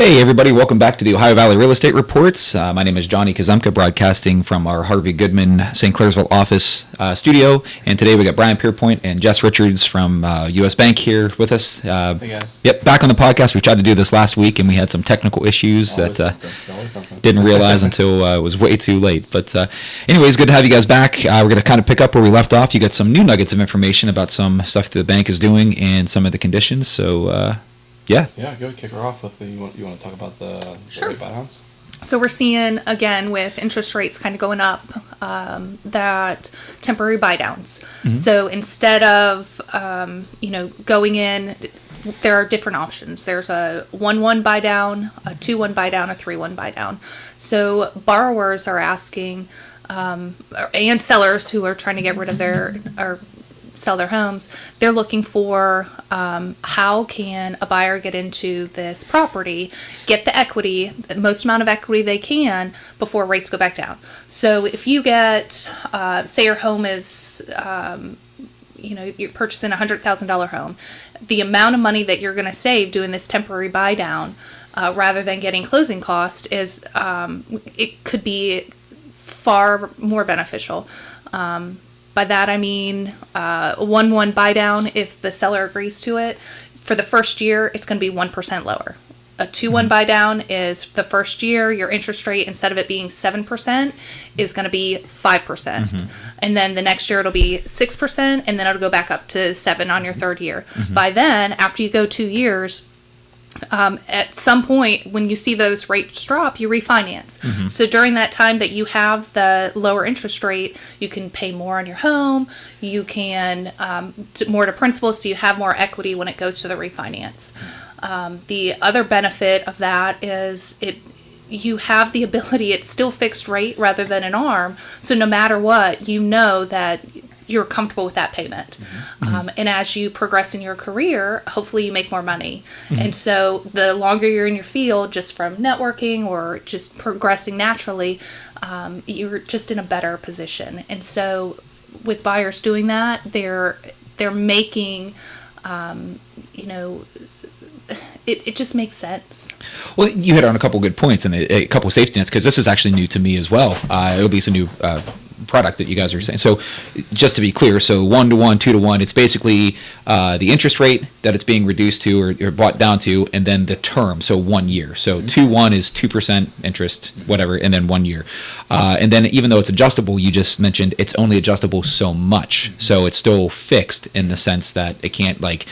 Hey everybody, welcome back to the Ohio Valley Real Estate Reports. My name is Johnny Kazumka, broadcasting from our Harvey Goodman St. Clairsville office studio. And today we got Bryan Pierpoint and Jess Richards from U.S. Bank here with us. Hey guys. Yep, back on the podcast. We tried to do this last week and we had some technical issues Always that something. didn't realize until it was way too late. But anyways, good to have you guys back. We're going to kind of pick up where we left off. You got some new nuggets of information about some stuff that the bank is doing and some of the conditions. So yeah, go ahead, kick her off with you want to talk about the Sure. rate buy-downs? So we're seeing, again, with interest rates kind of going up, that temporary buy-downs. Mm-hmm. So instead of, going in, there are different options. There's a 1-1 buy-down, a 2-1 buy-down, a 3-1 buy-down. So borrowers are asking, and sellers who are trying to get rid of or sell their homes, they're looking for how can a buyer get into this property, get the equity, the most amount of equity they can before rates go back down. So if you get, say your home is, you're purchasing a $100,000 home, the amount of money that you're going to save doing this temporary buy down, rather than getting closing cost, is it could be far more beneficial. By that I mean a 1-1 buy down, if the seller agrees to it, for the first year it's going to be 1% lower. A 2-1 buy down is the first year your interest rate, instead of it being 7%, is going to be 5%. And then the next year it'll be 6%, and then it'll go back up to 7 on your third year. By then, after you go 2 years, at some point when you see those rates drop, you refinance. So during that time that you have the lower interest rate, you can pay more on your home, you can more to principal, so you have more equity when it goes to the refinance. The other benefit of that is you have the ability, it's still fixed rate rather than an ARM, so no matter what, you know that you're comfortable with that payment. And as you progress in your career, hopefully you make more money. And so the longer you're in your field, just from networking or just progressing naturally, you're just in a better position. And so with buyers doing that, they're making, it just makes sense. well, you hit on a couple good points and a couple of safety nets, because this is actually new to me as well, at least a new product that you guys are saying. So just to be clear, so 1-to-1, 2-to-1, it's basically the interest rate that it's being reduced to or brought down to, and then the term, so 1 year. So 2-1 is 2% interest, whatever, and then 1 year. And then even though it's adjustable, you just mentioned it's only adjustable so much. So it's still fixed in the sense that it can't like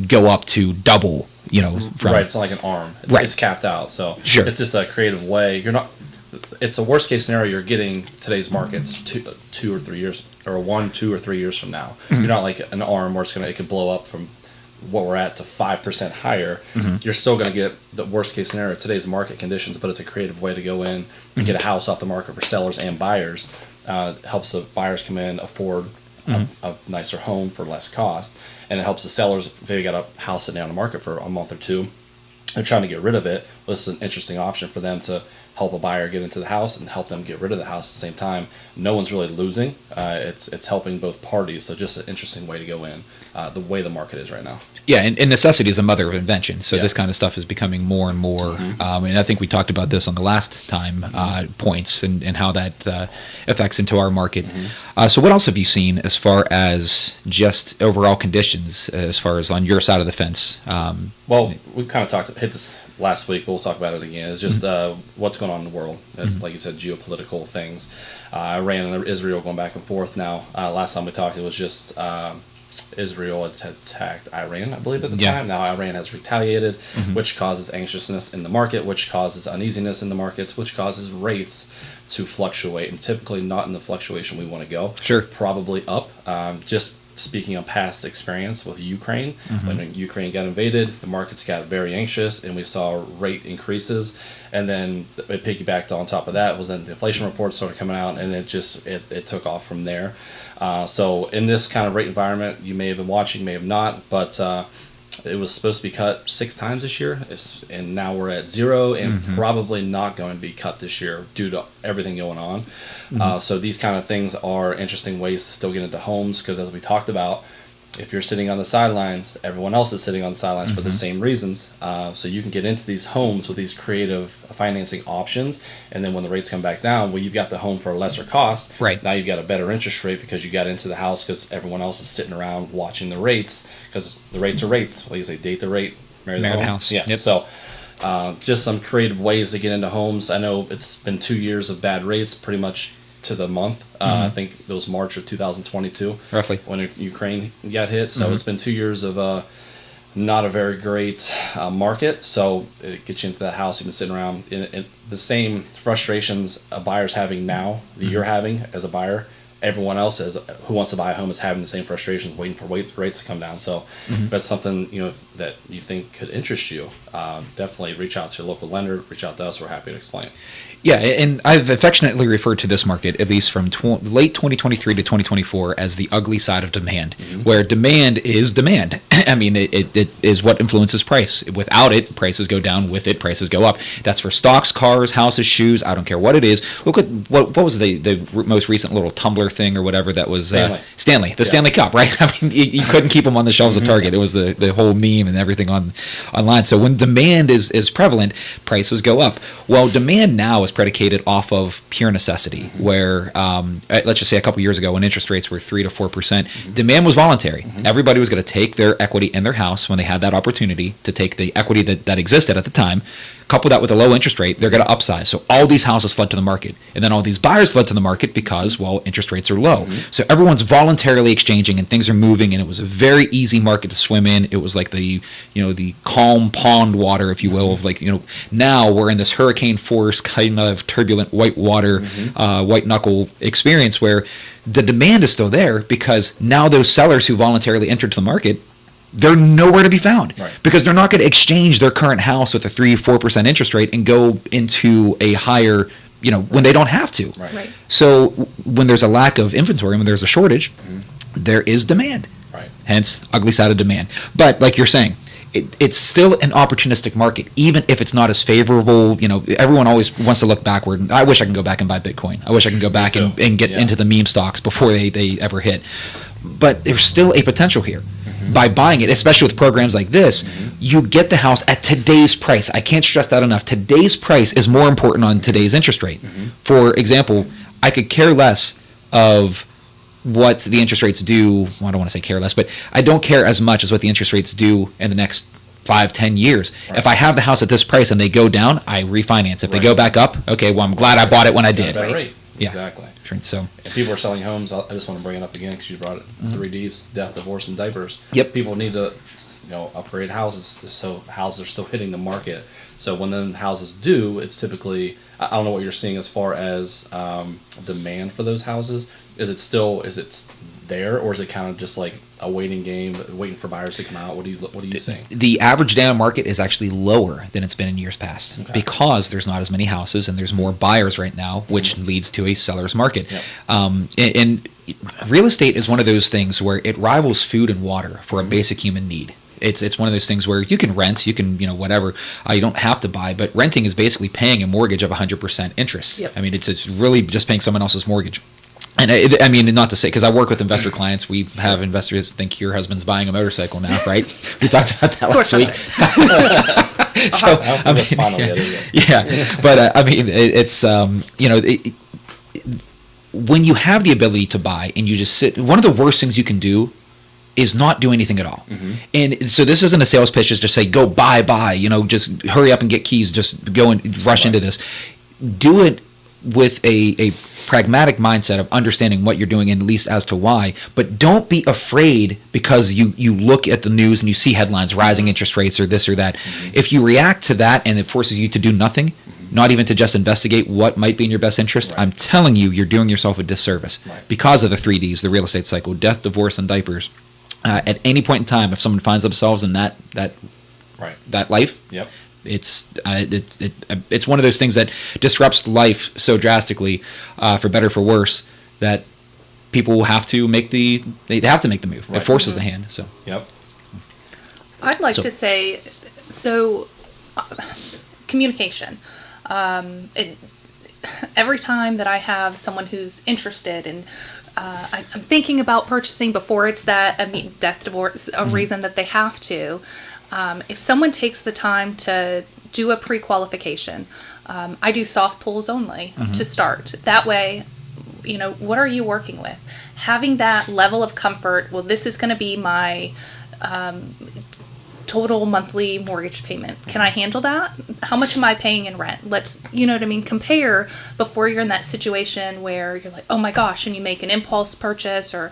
go up to double, from Right, it's not like an ARM. It's capped out. So Sure. It's just a creative way. It's a worst case scenario. You're getting today's markets 2 or 3 years, or 1, 2 or 3 years from now. You're not like an ARM where it could blow up from what we're at to 5% higher. You're still going to get the worst case scenario of today's market conditions, but it's a creative way to go in and get a house off the market for sellers and buyers. Helps the buyers come in, afford a nicer home for less cost, and it helps the sellers, if they got a house sitting on the market for a month or two, they're trying to get rid of it. Well, this is an interesting option for them to help a buyer get into the house and help them get rid of the house at the same time. No one's really losing. It's helping both parties. So just an interesting way to go in, the way the market is right now. Yeah, and necessity is a mother of invention. So Yeah. this kind of stuff is becoming more and more. And I think we talked about this on the last time points and how that affects into our market. So what else have you seen as far as just overall conditions, as far as on your side of the fence? Well, we kind of hit this last week, but we'll talk about it again. It's just what's going on in the world. Like you said, geopolitical things. Iran and Israel going back and forth now. Last time we talked, it was just Israel had attacked Iran, I believe, at the time. Now Iran has retaliated, which causes anxiousness in the market, which causes uneasiness in the markets, which causes rates to fluctuate, and typically not in the fluctuation we want to go. Sure. Probably up. Just speaking of past experience with Ukraine, when Ukraine got invaded, the markets got very anxious, and we saw rate increases, and then it piggybacked on top of that was then the inflation reports started coming out, and it took off from there. So in this kind of rate environment, you may have been watching, may have not, but it was supposed to be cut 6 times this year, and now we're at 0, and probably not going to be cut this year due to everything going on. So these kind of things are interesting ways to still get into homes, because as we talked about, if you're sitting on the sidelines, everyone else is sitting on the sidelines for the same reasons. So you can get into these homes with these creative financing options, and then when the rates come back down, well, you've got the home for a lesser cost. Right. Now you've got a better interest rate because you got into the house because everyone else is sitting around watching the rates, because the rates are rates. What do you say? Date the rate, marry the house. Yeah. Yep. So just some creative ways to get into homes. I know it's been 2 years of bad rates, pretty much to the month. I think it was March of 2022, Roughly. when Ukraine got hit. So it's been 2 years of not a very great market. So it gets you into that house. You've been sitting around in the same frustrations a buyer's having now that you're having as a buyer. Everyone else who wants to buy a home is having the same frustrations, waiting for rates to come down. So if that's something that you think could interest you, definitely reach out to your local lender. Reach out to us. We're happy to explain it. Yeah, and I've affectionately referred to this market, at least from late 2023 to 2024, as the ugly side of demand, where demand is demand. I mean, it is what influences price. Without it, prices go down. With it, prices go up. That's for stocks, cars, houses, shoes. I don't care what it is. Look at what was the most recent little tumbler thing or whatever that was Stanley, Stanley Cup, right? I mean, you couldn't keep them on the shelves of Target. It was the whole meme and everything online. So when demand is prevalent, prices go up. Well, demand now is predicated off of pure necessity, where let's just say a couple years ago when interest rates were 3 to 4%, demand was voluntary. Everybody was going to take their equity in their house when they had that opportunity to take the equity that existed at the time, couple that with a low interest rate, they're going to upsize. So all these houses fled to the market, and then all these buyers fled to the market because, well, interest rates are low. So everyone's voluntarily exchanging and things are moving, and it was a very easy market to swim in. It was like the calm pond water, if you will, of now we're in this hurricane force kind of turbulent white water, white knuckle experience where the demand is still there because now those sellers who voluntarily entered to the market, they're nowhere to be found, because they're not going to exchange their current house with a 3-4% interest rate and go into a higher, when they don't have to. Right. So when there's a lack of inventory, when there's a shortage, there is demand. Right. Hence, ugly side of demand. But like you're saying, it's still an opportunistic market, even if it's not as favorable. Everyone always wants to look backward. I wish I can go back and buy Bitcoin. I wish I can go back and get into the meme stocks before they ever hit. But there's still a potential here. By buying it, especially with programs like this, you get the house at today's price. I can't stress that enough. Today's price is more important on today's interest rate. For example, I could care less of what the interest rates do. Well, I don't want to say care less, but I don't care as much as what the interest rates do in the next 5-10 years. If I have the house at this price and they go down, I refinance. If they go back up, okay, well, I'm glad I bought it when I did. Better rate. Yeah. Exactly. So if people are selling homes, I just want to bring it up again because you brought it. 3Ds: death, divorce, and diapers. Yep. People need to upgrade houses, so houses are still hitting the market. So when then houses do, it's typically, I don't know what you're seeing as far as demand for those houses. Is it there, or is it kind of just like a waiting game, waiting for buyers to come out? What are you seeing? The average day on market is actually lower than it's been in years past, because there's not as many houses and there's more buyers right now, which leads to a seller's market. Yep. And real estate is one of those things where it rivals food and water for a basic human need. It's one of those things where you can rent, you can, whatever, you don't have to buy, but renting is basically paying a mortgage of 100% interest. Yep. I mean, it's really just paying someone else's mortgage. And I mean, not to say, because I work with investor clients, we have investors think your husband's buying a motorcycle now, right? We talked about that last week. So, I mean, finally but I mean, it's when you have the ability to buy and you just sit, one of the worst things you can do is not do anything at all. And so this isn't a sales pitch, is just say, go buy, just hurry up and get keys, just go and rush into this. Do it with a pragmatic mindset of understanding what you're doing, and at least as to why. But don't be afraid because you look at the news and you see headlines, rising interest rates or this or that. If you react to that and it forces you to do nothing, not even to just investigate what might be in your best interest, I'm telling you, you're doing yourself a disservice because of the 3Ds, the real estate cycle: death, divorce, and diapers. At any point in time, if someone finds themselves in that life, it's one of those things that disrupts life so drastically, for better or for worse, that people will have to make the move. It forces the hand. So I'd like to say, communication. Every time that I have someone who's interested, and I'm thinking about purchasing before it's that, I mean, death, divorce, a reason that they have to. If someone takes the time to do a pre-qualification, I do soft pulls only to start. That way, what are you working with? Having that level of comfort, well, this is going to be my total monthly mortgage payment. Can I handle that? How much am I paying in rent? Let's, compare before you're in that situation where you're like, oh my gosh, and you make an impulse purchase or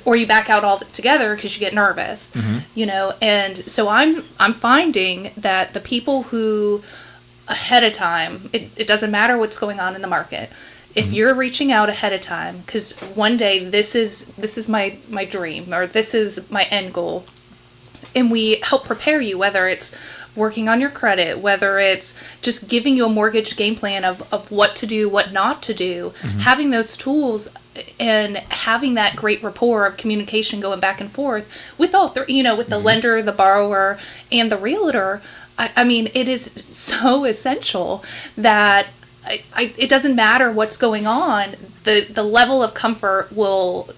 you back out all together because you get nervous, and so I'm finding that the people who ahead of time, it doesn't matter what's going on in the market. If you're reaching out ahead of time, because one day this is my dream or this is my end goal, and we help prepare you, whether it's working on your credit, whether it's just giving you a mortgage game plan of what to do, what not to do, having those tools and having that great rapport of communication going back and forth with all three, with the lender, the borrower, and the realtor. I mean, it is so essential that it doesn't matter what's going on. The level of comfort will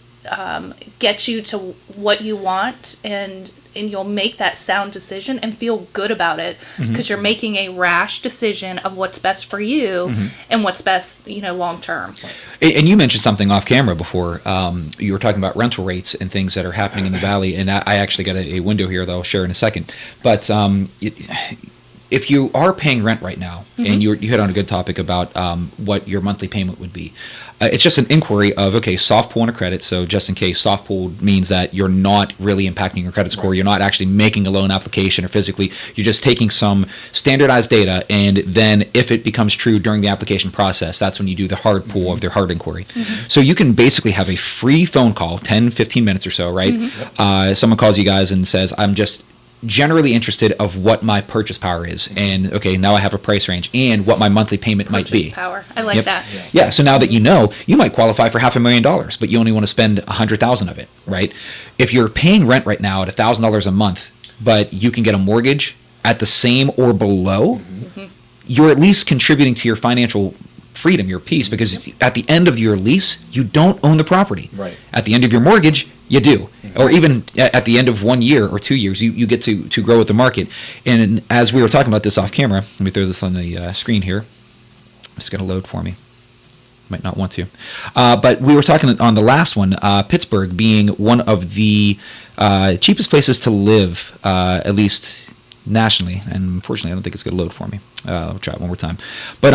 get you to what you want, and you'll make that sound decision and feel good about it because you're making a rash decision of what's best for you and what's best, long term. And you mentioned something off camera before. You were talking about rental rates and things that are happening in the Valley. And I actually got a window here that I'll share in a second. But if you are paying rent right now, and you hit on a good topic about what your monthly payment would be, it's just an inquiry of, okay, soft pull on a credit. So just in case, soft pull means that you're not really impacting your credit score. Right. You're not actually making a loan application or physically. You're just taking some standardized data, and then if it becomes true during the application process, that's when you do the hard pull of their hard inquiry. So you can basically have a free phone call, 10, 15 minutes or so, right? Someone calls you guys and says, I'm just generally interested of what my purchase power is, and okay, now I have a price range and what my monthly payment might be. Purchase power, I like that. Yeah. So now that you might qualify for $500,000, but you only want to spend $100,000 of it, right? If you're paying rent right now at $1,000 a month, but you can get a mortgage at the same or below, you're at least contributing to your financial freedom, your peace, because at the end of your lease, you don't own the property. Right. At the end of your mortgage, you do. Or even at the end of 1 year or 2 years, you get to grow with the market. And as we were talking about this off camera, let me throw this on the screen here. It's going to load for me. Might not want to. But we were talking on the last one, Pittsburgh being one of the cheapest places to live, at least nationally. And unfortunately, I don't think it's going to load for me. I'll try it one more time. But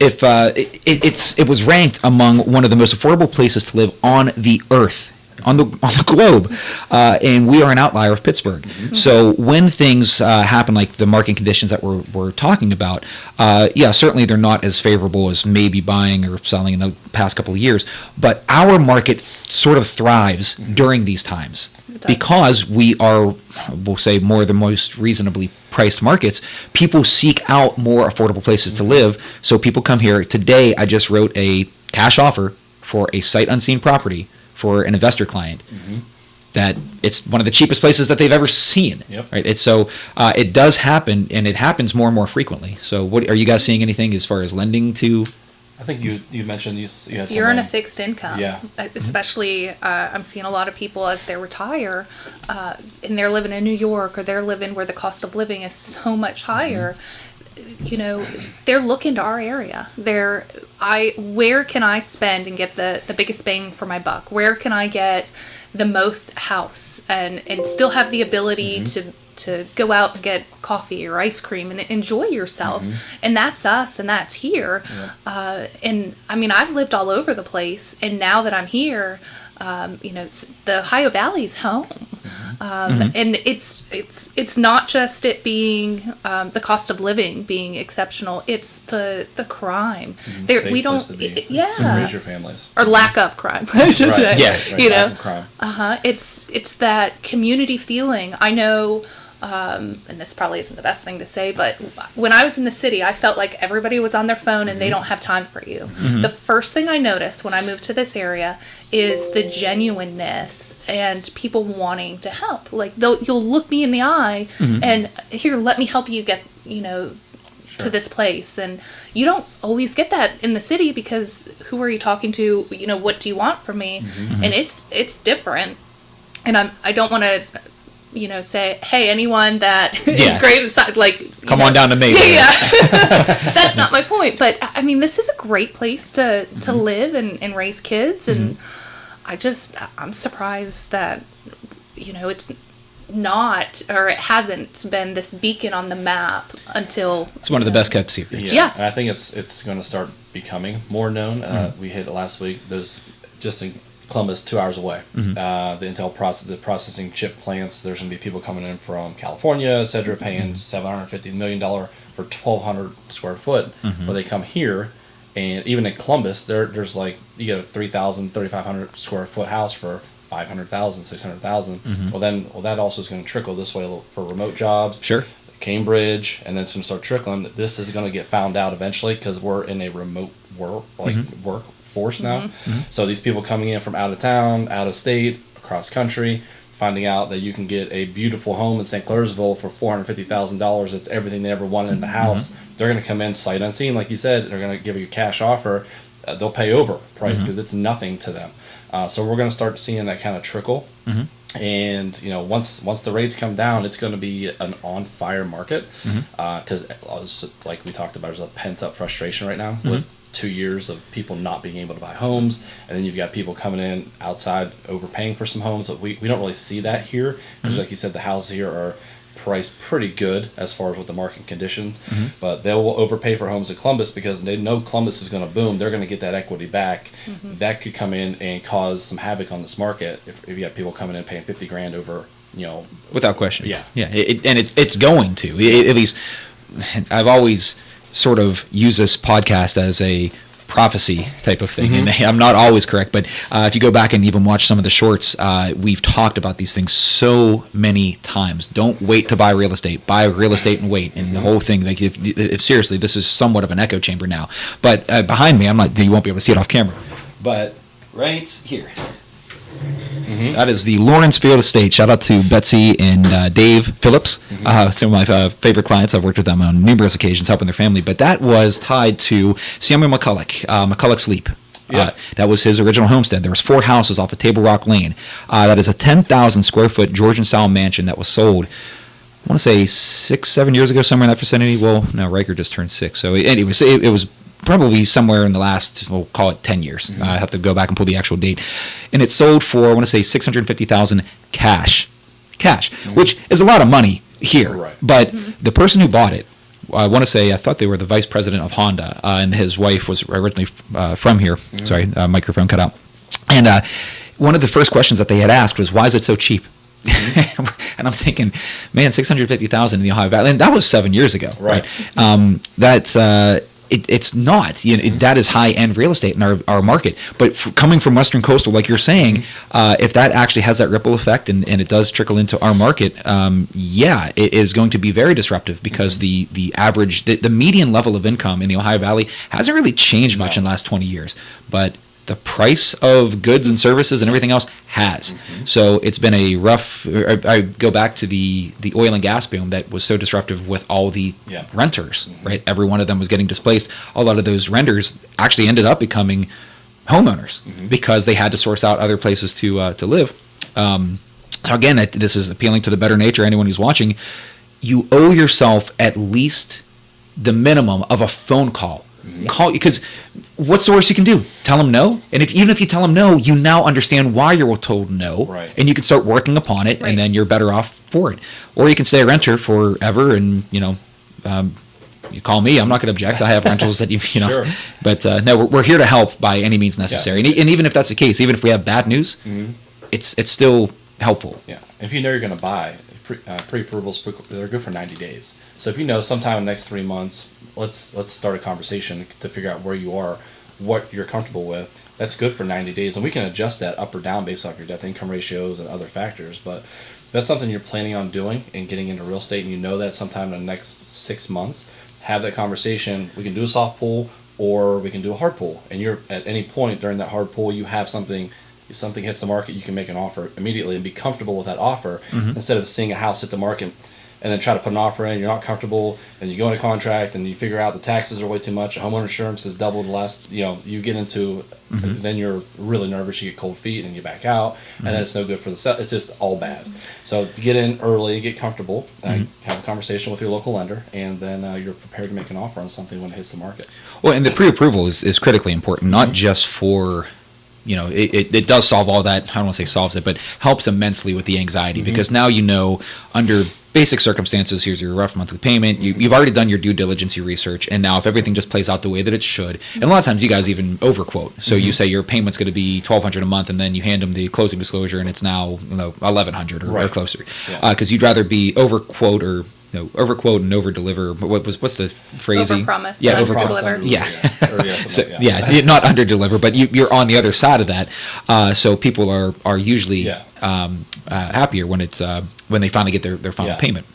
if it was ranked among one of the most affordable places to live on the earth, on the globe, and we are an outlier of Pittsburgh. So when things happen like the market conditions that we're talking about, certainly they're not as favorable as maybe buying or selling in the past couple of years, but our market sort of thrives during these times because we are, we'll say, more the most reasonably priced markets. People seek out more affordable places to live, so people come here. Today I just wrote a cash offer for a sight unseen property for an investor client that it's one of the cheapest places that they've ever seen. Right? It's so it does happen, and it happens more and more frequently. So what are you guys seeing anything as far as lending to? I think you mentioned you had you're in a fixed income. Yeah. Especially I'm seeing a lot of people as they retire and they're living in New York, or they're living where the cost of living is so much higher. They're looking to our area. Where can I spend and get the biggest bang for my buck? Where can I get the most house and still have the ability to go out and get coffee or ice cream and enjoy yourself? And that's us, and that's here. And I mean, I've lived all over the place, and now that I'm here, the Ohio Valley's home. And it's not just it being the cost of living being exceptional. It's the crime. Safe we don't, place to be. yeah, Raise your families. or lack of crime. I should say. Lack of crime. It's that community feeling. I know. And this probably isn't the best thing to say, but when I was in the city, I felt like everybody was on their phone and they don't have time for you. The first thing I noticed when I moved to this area is the genuineness and people wanting to help. Like you'll look me in the eye and here, let me help you get, to this place. And you don't always get that in the city, because who are you talking to? What do you want from me? And it's different. And I don't want to, say, hey, anyone that is great inside, come on down to me. Yeah. That's not my point. But I mean, this is a great place to live and raise kids. And I'm surprised that, it's not, or it hasn't been this beacon on the map until. It's one of the best kept secrets. Yeah. And I think it's going to start becoming more known. We hit it last week. There's just in Columbus, 2 hours away. The Intel the processing chip plants. There's going to be people coming in from California, et cetera, paying $750 million for 1,200 square foot. But they come here, and even in Columbus, there's you get a 3,000, 3,500 square foot house for 500,000, 600,000. Well, that also is going to trickle this way for remote jobs. Sure. Cambridge, and then it's going to start trickling. This is going to get found out eventually, because we're in a remote workforce now. So these people coming in from out of town, out of state, across country, finding out that you can get a beautiful home in St. Clairsville for $450,000. It's everything they ever wanted in the house. They're going to come in sight unseen, like you said. They're going to give you a cash offer. They'll pay over price because it's nothing to them. So we're going to start seeing that kind of trickle. And once the rates come down, it's going to be an on fire market, because like we talked about, there's a pent up frustration right now with 2 years of people not being able to buy homes, and then you've got people coming in outside overpaying for some homes. But we don't really see that here, because like you said, the houses here are priced pretty good as far as with the market conditions, but they will overpay for homes in Columbus because they know Columbus is going to boom. They're going to get that equity back. That could come in and cause some havoc on this market if you have people coming in paying $50,000 over, without question. Yeah. And it's going to, at least I've always sort of used this podcast as a prophecy type of thing, and I'm not always correct, but if you go back and even watch some of the shorts, we've talked about these things so many times. Don't wait to buy real estate. Buy real estate and wait. And the whole thing, like if seriously, this is somewhat of an echo chamber now. But behind me, you won't be able to see it off camera, but right here. That is the Lawrence Field Estate. Shout out to Betsy and Dave Phillips, some of my favorite clients. I've worked with them on numerous occasions, helping their family. But that was tied to Samuel McCulloch, McCulloch's Leap. That was his original homestead. There was 4 houses off of Table Rock Lane. That is a 10,000 square foot Georgian-style mansion that was sold, I want to say 6-7 years ago, somewhere in that vicinity. Well, no, Riker just turned 6. So anyways, it was probably somewhere in the last, we'll call it 10 years. I have to go back and pull the actual date. And it sold for, I want to say, $650,000 cash, which is a lot of money here. Right. But the person who bought it, I want to say, I thought they were the vice president of Honda, and his wife was originally from here. Sorry, microphone cut out. And one of the first questions that they had asked was, why is it so cheap? And I'm thinking, man, $650,000 in the Ohio Valley, and that was 7 years ago, right? It's not. That is high-end real estate in our market. But coming from Western Coastal, like you're saying, if that actually has that ripple effect and it does trickle into our market, it is going to be very disruptive, because the average, the median level of income in the Ohio Valley hasn't really changed much in the last 20 years. But the price of goods and services and everything else has. So it's been a rough. I go back to the oil and gas boom that was so disruptive with all the renters, right? Every one of them was getting displaced. A lot of those renters actually ended up becoming homeowners because they had to source out other places to live. So again, this is appealing to the better nature. Anyone who's watching, you owe yourself at least the minimum of a phone call. Call, because what's the worst you can do? Tell them no, and even if you tell them no, you now understand why you're told no, right? And you can start working upon it, and then you're better off for it. Or you can stay a renter forever, and you call me. I'm not going to object. I have rentals that Sure. But no, we're here to help by any means necessary. And even if that's the case, even if we have bad news, it's still helpful. Yeah, if you know you're going to buy, pre-approvals, they're good for 90 days. So if you know sometime in the next 3 months, let's start a conversation to figure out where you are, what you're comfortable with. That's good for 90 days, and we can adjust that up or down based off your debt income ratios and other factors. But if that's something you're planning on doing and getting into real estate, and you know that sometime in the next 6 months, have that conversation. We can do a soft pull, or we can do a hard pull. And you're at any point during that hard pull, you have something. If something hits the market, you can make an offer immediately and be comfortable with that offer instead of seeing a house hit the market and then try to put an offer in, you're not comfortable, and you go into contract and you figure out the taxes are way too much, homeowner insurance has doubled the last, you get into, then you're really nervous, you get cold feet and you back out, and then it's no good for the it's just all bad. So to get in early, get comfortable, have a conversation with your local lender, and then you're prepared to make an offer on something when it hits the market. Well, and the pre-approval is critically important, not just for, it does solve all that. I don't want to say solves it, but helps immensely with the anxiety, because now under basic circumstances, here's your rough monthly payment. You've already done your due diligence, your research, and now if everything just plays out the way that it should, and a lot of times you guys even overquote. So you say your payment's going to be $1,200 a month, and then you hand them the closing disclosure, and it's now $1,100 or closer, because you'd rather be overquote or overquote and overdeliver. What's the phrasing? Overpromise. Yeah, Underdeliver. Yeah, not underdeliver, but you're on the other side of that. So people are usually happier when it's when they finally get their final payment.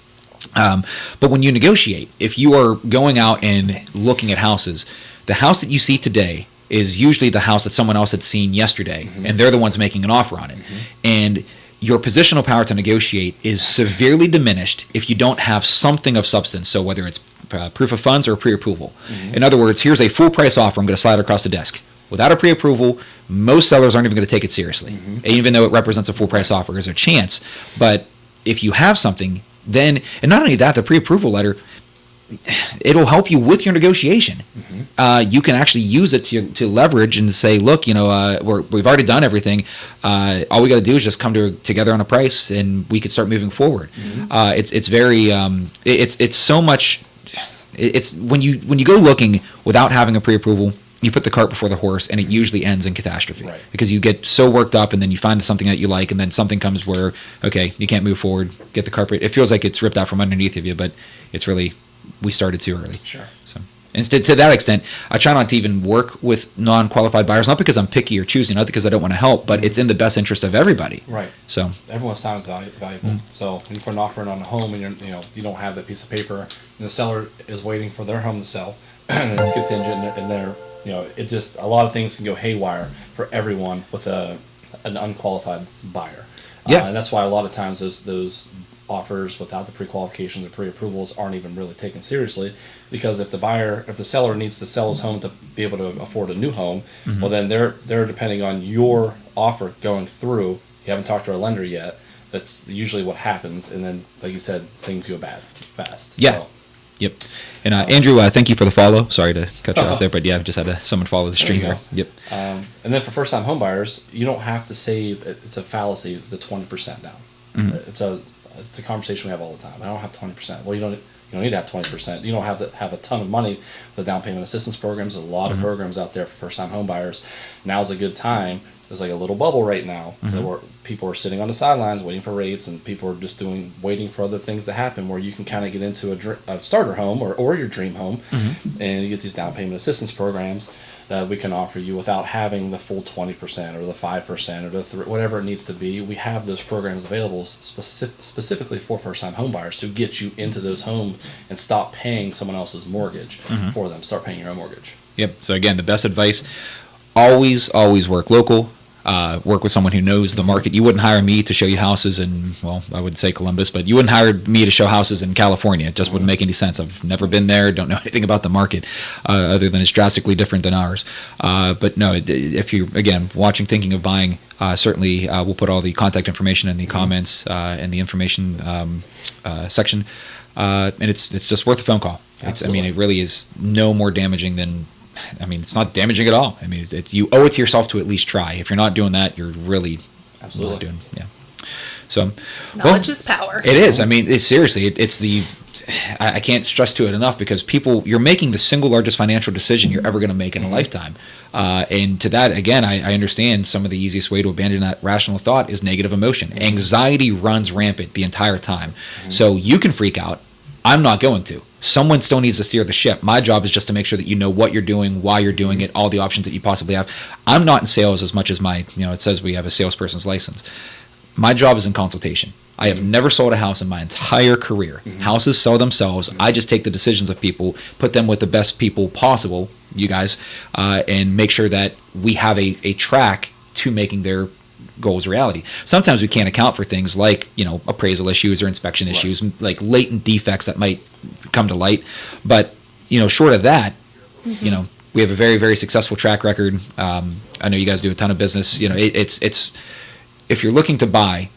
But when you negotiate, if you are going out and looking at houses, the house that you see today is usually the house that someone else had seen yesterday, and they're the ones making an offer on it. And your positional power to negotiate is severely diminished if you don't have something of substance. So whether it's proof of funds or pre-approval. In other words, here's a full price offer I'm going to slide across the desk. Without a pre-approval, most sellers aren't even going to take it seriously. Even though it represents a full price offer, there's a chance. But if you have something, then, and not only that, the pre-approval letter, it'll help you with your negotiation. You can actually use it to leverage and say, look, we've already done everything. All we got to do is just come together on a price, and we could start moving forward. It's very it's so much. It's when you go looking without having a pre-approval, you put the cart before the horse, and it usually ends in catastrophe, because you get so worked up, and then you find something that you like, and then something comes where, okay, you can't move forward, get the carpet. It feels like it's ripped out from underneath of you, but it's really, we started too early. Sure. So, and to that extent, I try not to even work with non-qualified buyers, not because I'm picky or choosy, not because I don't want to help, but it's in the best interest of everybody. Right. So everyone's time is valuable. So when you put an offer in on a home, and you don't have that piece of paper, and the seller is waiting for their home to sell, and it's contingent, and they're it just, a lot of things can go haywire for everyone with an unqualified buyer. And that's why a lot of times those offers without the pre-qualifications or pre-approvals aren't even really taken seriously, because if the seller needs to sell his home to be able to afford a new home, well, then they're depending on your offer going through. You haven't talked to a lender yet. That's usually what happens, and then, like you said, things go bad fast. Yeah. Yep. And Andrew, thank you for the follow. Sorry to cut you off there, but I've just had someone follow the stream here. Yep. And then for first-time home buyers, you don't have to save. It's a fallacy, the 20% down. It's a conversation we have all the time. I don't have 20%. Well, you don't need to have 20%. You don't have to have a ton of money for the down payment assistance programs. There's a lot of programs out there for first-time home buyers. Now's a good time. There's like a little bubble right now where people are sitting on the sidelines waiting for rates, and people are just waiting for other things to happen, where you can kind of get into a starter home or your dream home, and you get these down payment assistance programs that we can offer you without having the full 20% or the 5% or the whatever it needs to be. We have those programs available specifically for first-time home buyers to get you into those homes and stop paying someone else's mortgage for them. Start paying your own mortgage. Yep. So again, the best advice: always work local. Work with someone who knows the market. You wouldn't hire me to show you houses in, I would say Columbus, but you wouldn't hire me to show houses in California. It just wouldn't make any sense. I've never been there, don't know anything about the market, other than it's drastically different than ours. But no, if you're, again, watching, thinking of buying, certainly we'll put all the contact information in the comments and the information section. And it's just worth a phone call. It really is no more damaging than, it's not damaging at all. You owe it to yourself to at least try. If you're not doing that, you're really not doing. Yeah. So knowledge is power. It is. It's seriously. It's the. I can't stress to it enough, because you're making the single largest financial decision you're ever going to make in a lifetime. And to that, again, I understand some of the easiest way to abandon that rational thought is negative emotion. Anxiety runs rampant the entire time. So you can freak out. I'm not going to. Someone still needs to steer the ship. My job is just to make sure that you know what you're doing, why you're doing it, all the options that you possibly have. I'm not in sales as much as it says we have a salesperson's license. My job is in consultation. I have never sold a house in my entire career. Houses sell themselves. I just take the decisions of people, put them with the best people possible, you guys, and make sure that we have a track to making their goal is reality. Sometimes we can't account for things like, appraisal issues or inspection issues, like latent defects that might come to light. But, short of that, we have a very, very successful track record. I know you guys do a ton of business. It's if you're looking to buy,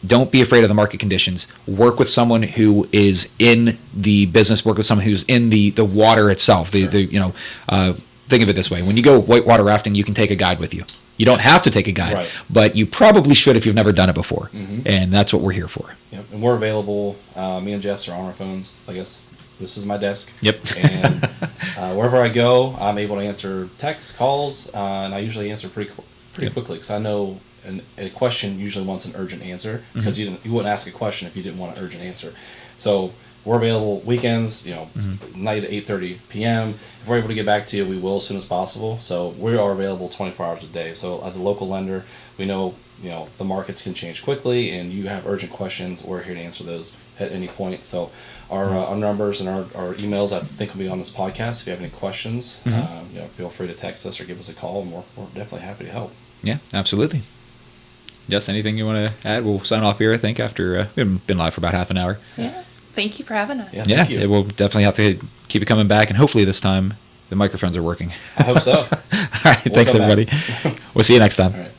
don't be afraid of the market conditions. Work with someone who is in the business. Work with someone who's in the water itself. Sure. Think of it this way: when you go whitewater rafting, you can take a guide with you. You don't have to take a guide, Right. but you probably should if you've never done it before. And that's what we're here for. Yep. And we're available. Me and Jess are on our phones. I guess this is my desk. Yep. And wherever I go, I'm able to answer texts, calls, and I usually answer pretty quickly because I know a question usually wants an urgent answer because you wouldn't ask a question if you didn't want an urgent answer. So we're available weekends, night at 8:30 p.m. If we're able to get back to you, we will as soon as possible. So we are available 24 hours a day. So as a local lender, we know the markets can change quickly, and you have urgent questions. We're here to answer those at any point. So our numbers and our emails, I think, will be on this podcast. If you have any questions, feel free to text us or give us a call, and we're definitely happy to help. Yeah, absolutely. Jess, anything you want to add? We'll sign off here, I think, after we've been live for about half an hour. Yeah. Thank you for having us. Yeah. Yeah, Thank you. we'll definitely have to keep it coming back, and hopefully this time the microphones are working. I hope so. All right, thanks, come back. everybody. We'll see you next time. All right.